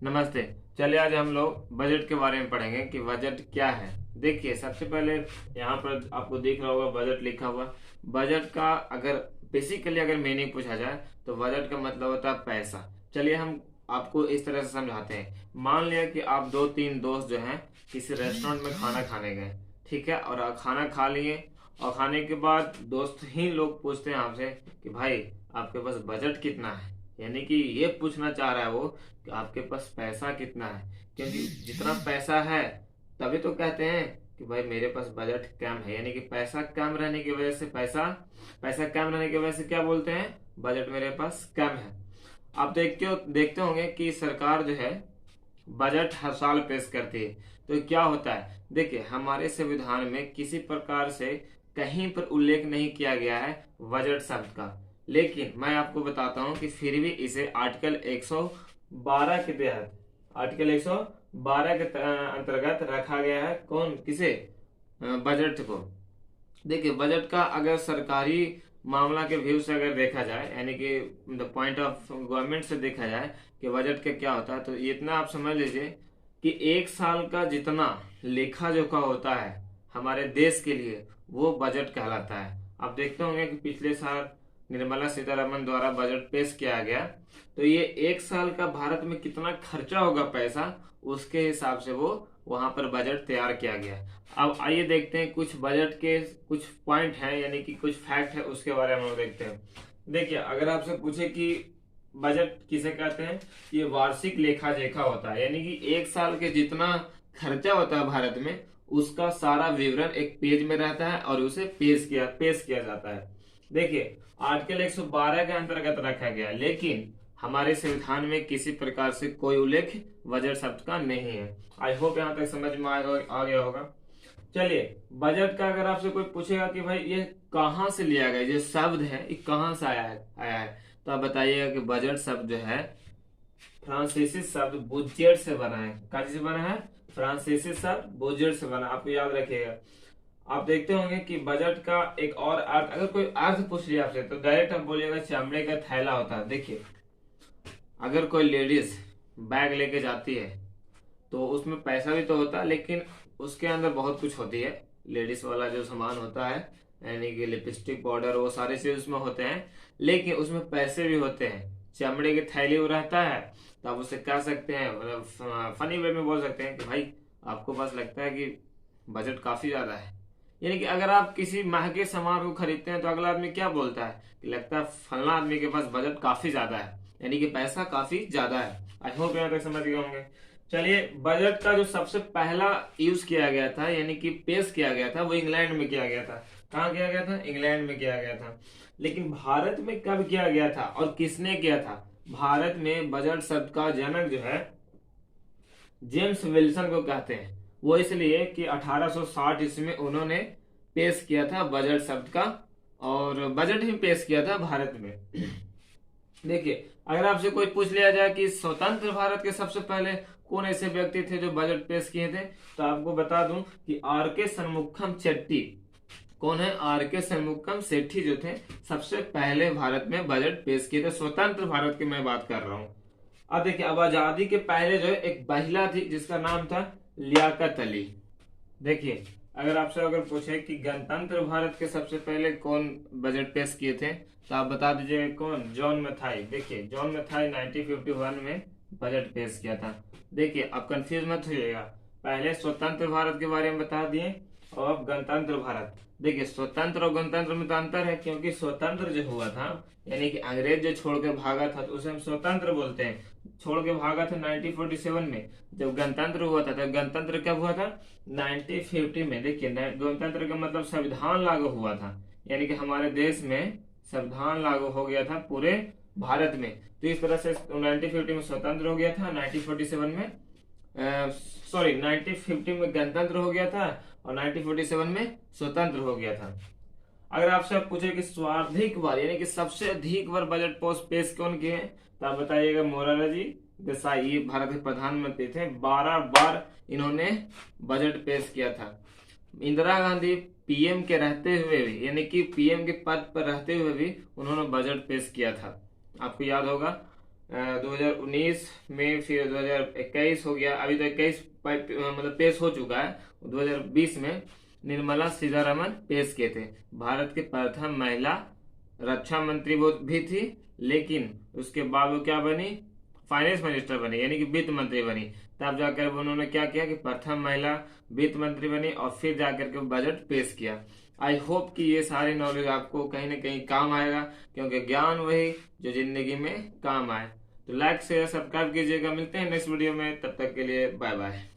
नमस्ते। चलिए आज हम लोग बजट के बारे में पढ़ेंगे कि बजट क्या है। देखिए सबसे पहले यहाँ पर आपको दिख रहा होगा बजट लिखा हुआ। बजट का अगर बेसिकली अगर मीनिंग पूछा जाए तो बजट का मतलब होता है पैसा। चलिए हम आपको इस तरह से समझाते हैं। मान लिया कि आप दो तीन दोस्त जो हैं किसी रेस्टोरेंट में खाना खाने गए, ठीक है, और आप खाना खा लिए और खाने के बाद दोस्त ही लोग पूछते हैं आपसे कि भाई आपके पास बजट कितना है। यानी कि ये पूछना चाह रहा है वो कि आपके पास पैसा कितना है, क्योंकि जितना पैसा है तभी तो कहते हैं कि भाई मेरे पास बजट कम है। यानी कि पैसा कम रहने की वजह से पैसा पैसा कम रहने की वजह से क्या बोलते हैं, बजट मेरे पास कम है। आप देखते होंगे कि सरकार जो है बजट हर साल पेश करती है। तो क्या होता है, देखिए हमारे संविधान में किसी प्रकार से कहीं पर उल्लेख नहीं किया गया है बजट शब्द का, लेकिन मैं आपको बताता हूं कि फिर भी इसे आर्टिकल 112 के तहत आर्टिकल 112 के अंतर्गत रखा गया है। कौन किसे, बजट को। देखिए बजट का अगर सरकारी मामला के व्यू से अगर देखा जाए, यानी कि द पॉइंट ऑफ गवर्नमेंट से देखा जाए कि बजट का क्या होता है, तो इतना आप समझ लीजिए कि एक साल का जितना लेखा जोखा होता है हमारे देश के लिए वो बजट कहलाता है। आप देखते होंगे कि पिछले साल निर्मला सीतारमन द्वारा बजट पेश किया गया, तो ये एक साल का भारत में कितना खर्चा होगा पैसा, उसके हिसाब से वो वहां पर बजट तैयार किया गया। अब आइए देखते हैं कुछ बजट के कुछ पॉइंट हैं, यानी कि कुछ फैक्ट है, उसके बारे में हम लोग देखते हैं। देखिए अगर आपसे पूछे कि बजट किसे कहते हैं, ये वार्षिक लेखा जोखा होता है। यानी कि एक साल के जितना खर्चा होता है भारत में उसका सारा विवरण एक पेज में रहता है और उसे पेश किया जाता है। देखिए आर्टिकल 112 के अंतर्गत रखा गया, लेकिन हमारे संविधान में किसी प्रकार से कोई उल्लेख बजट शब्द का नहीं है। आई होप यहाँ तक समझ में आ गया होगा। चलिए बजट का अगर आपसे कोई पूछेगा कि भाई ये कहाँ से लिया गया, ये शब्द है ये कहाँ से आया है, तो आप बताइएगा कि बजट शब्द जो है फ्रांसीसी शब्द बुजेट से बना है। कहाँ से बना है, फ्रांसीसी शब्द बुजेट से बना, आपको याद रखिएगा। आप देखते होंगे कि बजट का एक और अर्थ, अगर कोई अर्थ पूछ लिया आपसे तो डायरेक्ट आप बोलिएगा चमड़े का थैला होता है। देखिए अगर कोई लेडीज बैग लेके जाती है तो उसमें पैसा भी तो होता है, लेकिन उसके अंदर बहुत कुछ होती है। लेडीज वाला जो सामान होता है, यानी कि लिपस्टिक पाउडर वो सारे चीज उसमें होते हैं, लेकिन उसमें पैसे भी होते हैं। चमड़े की थैली वो रहता है, तो आप उससे कह सकते हैं, मतलब फनी वे में बोल सकते हैं कि भाई आपको पास लगता है कि बजट काफी ज्यादा है। यानी कि अगर आप किसी महंगे सामान को खरीदते हैं तो अगला आदमी क्या बोलता है कि लगता है फलना आदमी के पास बजट काफी ज्यादा है, यानी कि पैसा काफी ज्यादा है। आई होप यहाँ तक समझ गए होंगे। चलिए बजट का जो सबसे पहला यूज किया गया था, यानी कि पेश किया गया था, वो इंग्लैंड में किया गया था। कहाँ किया गया था, इंग्लैंड में किया गया था। लेकिन भारत में कब किया गया था और किसने किया था, भारत में बजट शब्द का जनक जो है जेम्स विल्सन को कहते हैं। वो इसलिए कि 1860 ईस्वी में उन्होंने पेश किया था बजट शब्द का, और बजट ही पेश किया था भारत में। देखिए अगर आपसे कोई पूछ लिया जाए कि स्वतंत्र भारत के सबसे पहले कौन ऐसे व्यक्ति थे जो बजट पेश किए थे, तो आपको बता दूं कि आर के षणमुखम शेट्टी। कौन है, आर के षणमुखम शेट्टी जो थे सबसे पहले भारत में बजट पेश किए थे। स्वतंत्र भारत की मैं बात कर रहा हूँ। अब देखिए अब आजादी के पहले जो है एक महिला थी जिसका नाम था लियाकत अली। देखिए अगर पूछे कि गणतंत्र भारत के सबसे पहले कौन बजट पेश किए थे, तो आप बता दीजिए कौन, जॉन मथाई। देखिए जॉन मथाई 1951 में बजट पेश किया था। देखिए अब कंफ्यूज मत होइएगा, पहले स्वतंत्र भारत के बारे में बता दिए और अब गणतंत्र भारत। देखिए स्वतंत्र और गणतंत्र में तो अंतर है, क्योंकि स्वतंत्र जो हुआ था यानी कि अंग्रेज जो छोड़ के भागा था तो उसे हम स्वतंत्र बोलते हैं। छोड़ के भागा था 1947 में। जब गणतंत्र हुआ था तो गणतंत्र कब हुआ था, 1950 में। देखिए गणतंत्र का मतलब संविधान लागू हुआ था, यानी कि हमारे देश में संविधान लागू हो गया था पूरे भारत में। तो इस तरह से 1950 में स्वतंत्र हो गया था, 1947 में 1950 में गणतंत्र हो गया था और 1947 में स्वतंत्र हो गया था। अगर आपसे पूछे कि सर्वाधिक बार यानी कि सबसे अधिक बार बजट पोस्ट पेश कौन किए हैं, तो आप बताइएगा मोरारजी देसाई। ये भारत के प्रधानमंत्री थे, 12 बार इन्होंने बजट पेश किया था। इंदिरा गांधी पीएम के रहते हुए भी, यानी कि पीएम के पद पर रहते हुए भी उन्होंने बजट पेश किया था, आपको याद होगा। 2019 में, फिर 2021 हो गया, अभी तो 21 मतलब पेश हो चुका है। 2020 में निर्मला सीतारमन पेश किए थे। भारत के प्रथम महिला रक्षा मंत्री वो भी थी, लेकिन उसके बाद वो क्या बनी, फाइनेंस मिनिस्टर बनी, यानी कि वित्त मंत्री बनी। तब जाकर उन्होंने क्या किया कि प्रथम महिला वित्त मंत्री बनी और फिर जाकर के बजट पेश किया। आई होप कि ये सारी नॉलेज आपको कहीं ना कहीं काम आएगा, क्योंकि ज्ञान वही जो जिंदगी में काम आए। तो लाइक शेयर सब्सक्राइब कीजिएगा। मिलते हैं नेक्स्ट वीडियो में, तब तक के लिए बाय बाय।